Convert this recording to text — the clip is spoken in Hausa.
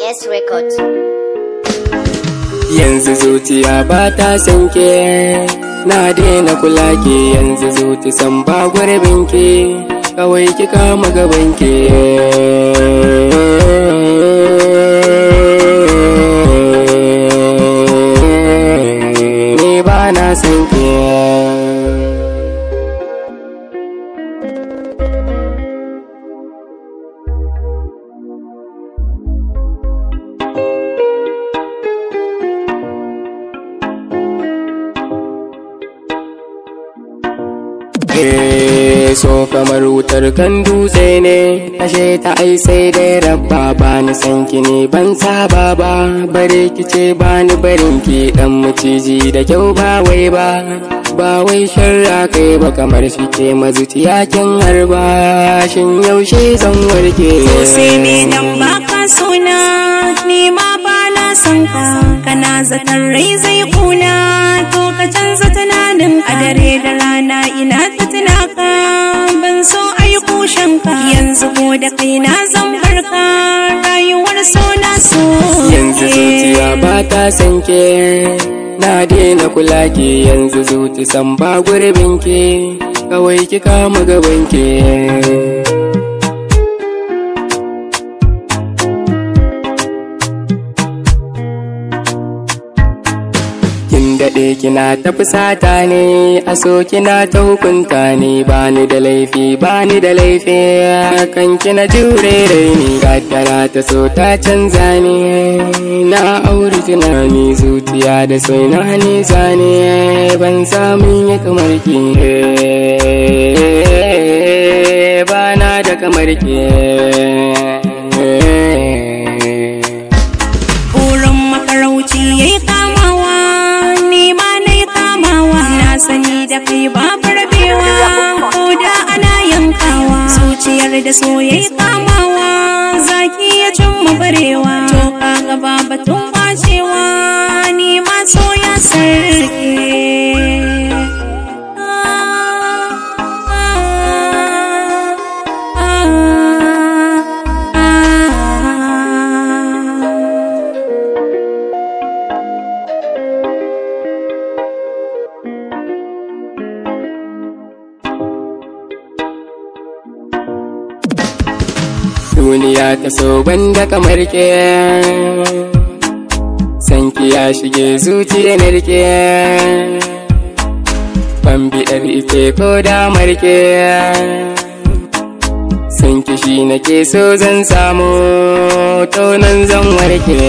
Yes Records. Yanzu zuciya ba ta sanke, na daina kula ke. Yanzu zuci san ba gurbin ke, kawai ki kama gaban ke. Ni ba na san ke. So kamar wutar kan dutse ne, ashe ta ai sai dai rabba. Ba ni san ki ne ban saba ba, bare ki ce ba ni barin ki. Dan maciji da kyau ba wai ba, ba wai sharra kai ba. Kamar shi ke mazuciya kin harba, shin yaushe zan warke? So sai me dan baka suna, ni ma ba na san ka. Kana zaton rai zai kuna, to ka canza tunanin. A dare da rana ina ta tunaka, ban so ayi kushen ka. Yanzu ko da kai na zan barka, rayuwar so na so. Yanzu zuciya ba ta sanke, na daina kula ke. Yanzu zuci san ba gurbin ke, kawai ki kama gaban ke. Kin daɗe kina ta fusata ne, a so kina ta hukunta ne. Bani da laifi, bani da laifi, kan kina jure raini. Kaddara ta so ta canza ne, na auri tunani. Zuciya da so na nisa ne, ban samun ya kamar ki. Bana da kamar ki. Burin makarauci yayi kamawa, ni ma nayi kamawa. Na sani da kai babu rabewa, ko da ana yankawa. Zuciyar da so yayi kamawa, zaki ya cimma barewa. To kaga ba batun kwacewa, ni ma so ya sarke. Duniya ta so banda kamar ke, sanki ya shige zuciya narke. Ban biɗar ike ko damar ke, sanki shi nake so zan samu, to nan zan warke.